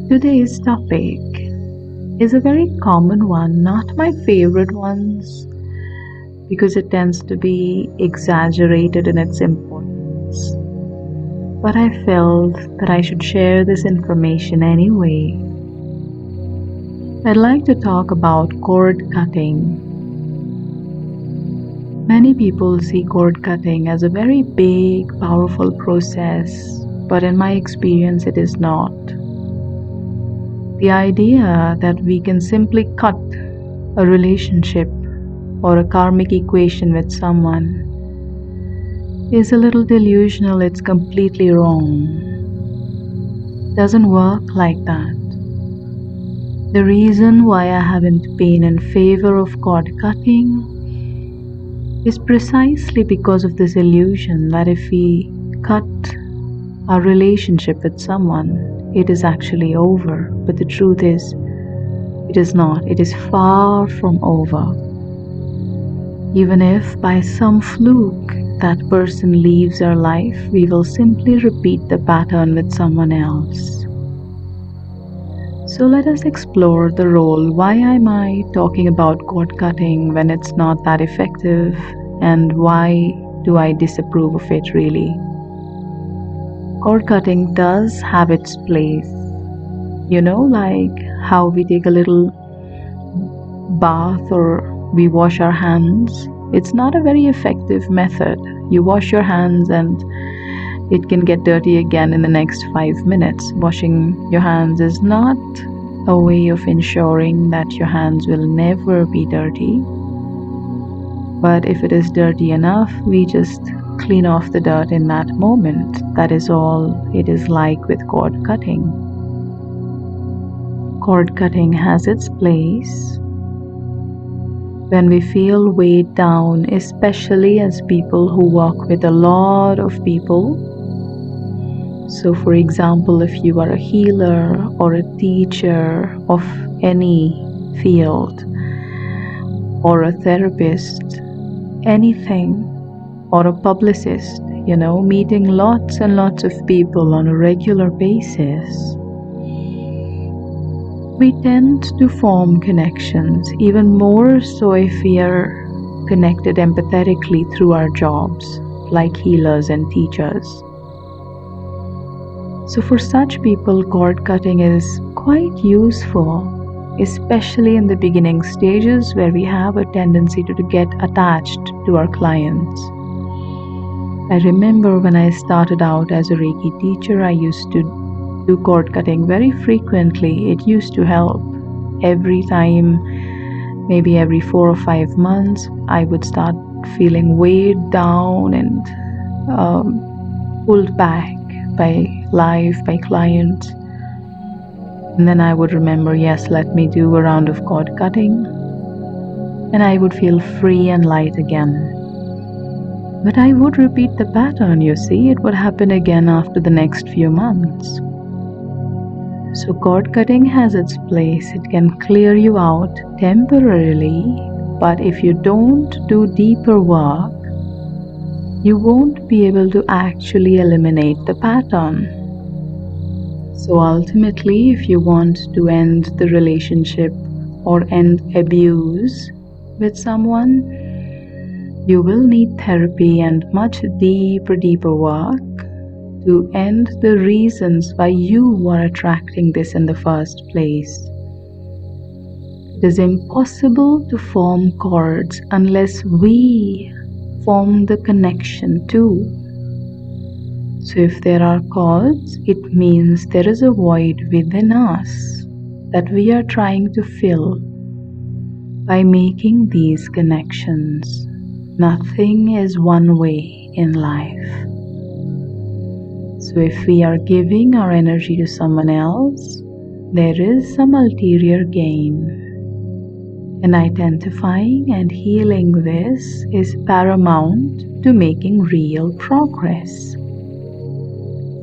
Today's topic is a very common one, not my favorite ones because it tends to be exaggerated in its importance. But I felt that I should share this information anyway. I'd like to talk about cord cutting. Many people see cord cutting as a very big, powerful process, but in my experience, it is not. The idea that we can simply cut a relationship or a karmic equation with someone is a little delusional. It's completely wrong. Doesn't work like that. The reason why I haven't been in favor of cord cutting is precisely because of this illusion that if we cut our relationship with someone, it is actually over. But the truth is, it is not. It is far from over. Even if by some fluke that person leaves our life, we will simply repeat the pattern with someone else. So let us explore the role. Why am I talking about cord cutting when it's not that effective, and why do I disapprove of it really? Cord cutting does have its place. Like how we take a little bath or we wash our hands. It's not a very effective method. You wash your hands and it can get dirty again in the next 5 minutes. Washing your hands is not a way of ensuring that your hands will never be dirty. But if it is dirty enough, we just clean off the dirt in that moment. That is all it is like with cord cutting. Cord cutting has its place when we feel weighed down, especially as people who work with a lot of people. So for example, if you are a healer or a teacher of any field, or a therapist, anything, or a publicist, meeting lots and lots of people on a regular basis, we tend to form connections, even more so if we are connected empathetically through our jobs, like healers and teachers. So for such people, cord cutting is quite useful, especially in the beginning stages where we have a tendency to get attached to our clients. I remember when I started out as a Reiki teacher, I used to do cord cutting very frequently. It used to help. Every time, maybe every 4 or 5 months, I would start feeling weighed down and pulled back by life, by clients. And then I would remember, yes, let me do a round of cord cutting, and I would feel free and light again. But I would repeat the pattern, you see. It would happen again after the next few months. So cord cutting has its place. It can clear you out temporarily, but if you don't do deeper work, you won't be able to actually eliminate the pattern. So ultimately, if you want to end the relationship or end abuse with someone, you will need therapy and much deeper work to end the reasons why you were attracting this in the first place. It is impossible to form cords unless we form the connection too. So if there are cords, it means there is a void within us that we are trying to fill by making these connections. Nothing is one way in life. So if we are giving our energy to someone else, there is some ulterior gain. And identifying and healing this is paramount to making real progress.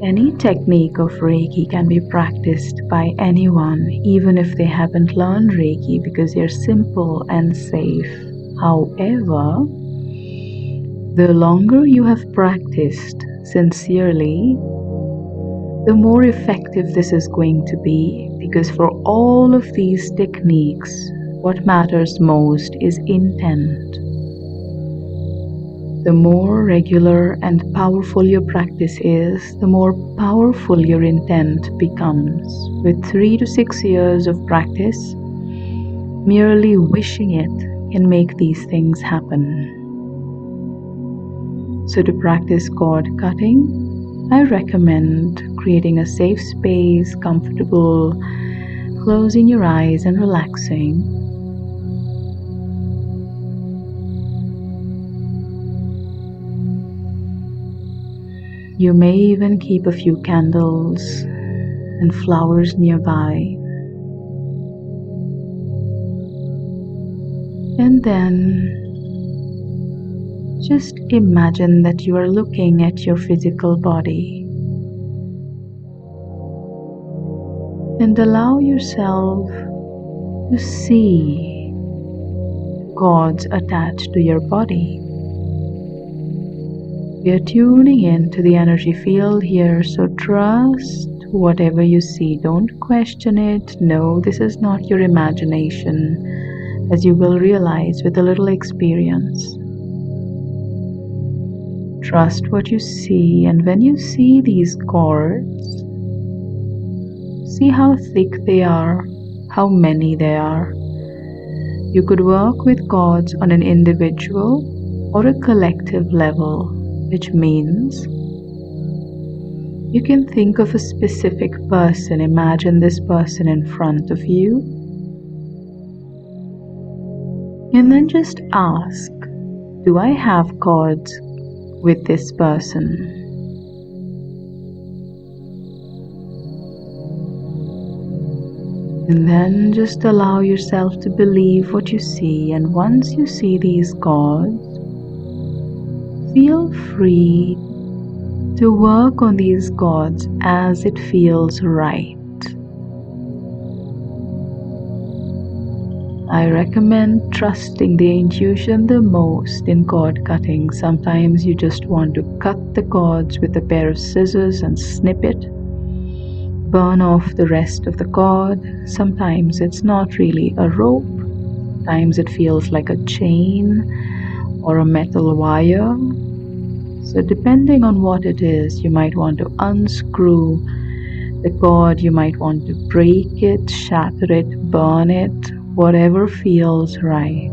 Any technique of Reiki can be practiced by anyone, even if they haven't learned Reiki, because they're simple and safe. However, the longer you have practiced sincerely, the more effective this is going to be, Because for all of these techniques, what matters most is intent. The more regular and powerful your practice is, the more powerful your intent becomes. With 3 to 6 years of practice, merely wishing it can make these things happen. So to practice cord cutting, I recommend creating a safe space, comfortable, closing your eyes and relaxing. You may even keep a few candles and flowers nearby. And then just imagine that you are looking at your physical body. And allow yourself to see cords attached to your body. We are tuning into the energy field here, so trust whatever you see. Don't question it. No, this is not your imagination, as you will realize with a little experience. Trust what you see, and when you see these cords, see how thick they are, how many they are. You could work with cords on an individual or a collective level, which means you can think of a specific person. Imagine this person in front of you, and then just ask, do I have cords with this person? And then just allow yourself to believe what you see, and once you see these cords, feel free to work on these cords as it feels right. I recommend trusting the intuition the most in cord cutting. Sometimes you just want to cut the cords with a pair of scissors and snip it, burn off the rest of the cord. Sometimes it's not really a rope. Sometimes it feels like a chain or a metal wire. So depending on what it is, you might want to unscrew the cord, you might want to break it, shatter it, burn it, whatever feels right.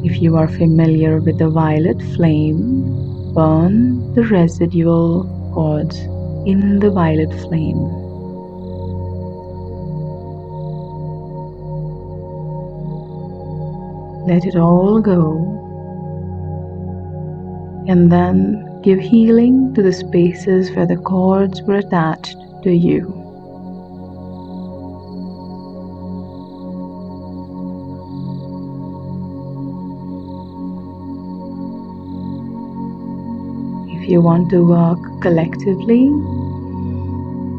If you are familiar with the violet flame, burn the residual cords in the violet flame. Let it all go, and then give healing to the spaces where the cords were attached to you. If you want to work collectively,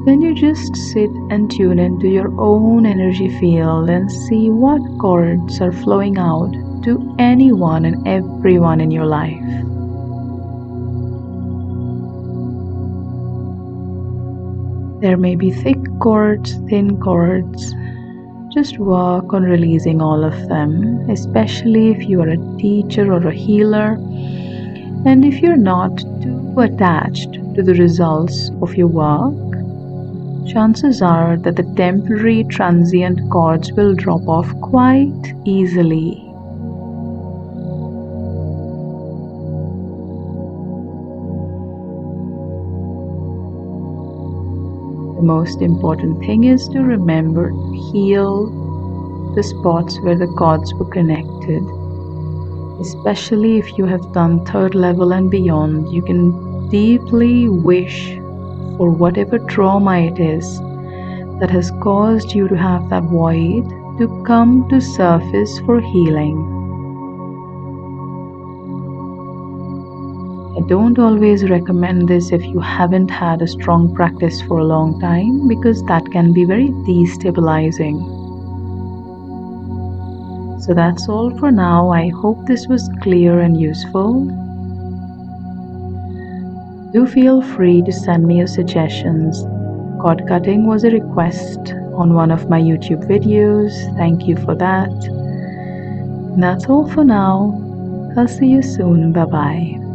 then you just sit and tune into your own energy field and see what cords are flowing out to anyone and everyone in your life. There may be thick cords, thin cords. Just work on releasing all of them, especially if you are a teacher or a healer, and if you're not too attached to the results of your work. Chances are that the temporary transient cords will drop off quite easily. The most important thing is to remember to heal the spots where the cords were connected. Especially if you have done third level and beyond, you can deeply wish for whatever trauma it is that has caused you to have that void to come to surface for healing. I don't always recommend this if you haven't had a strong practice for a long time, because that can be very destabilizing. So that's all for now. I hope this was clear and useful. Do feel free to send me your suggestions. Cord cutting was a request on one of my YouTube videos. Thank you for that. And that's all for now. I'll see you soon. Bye bye.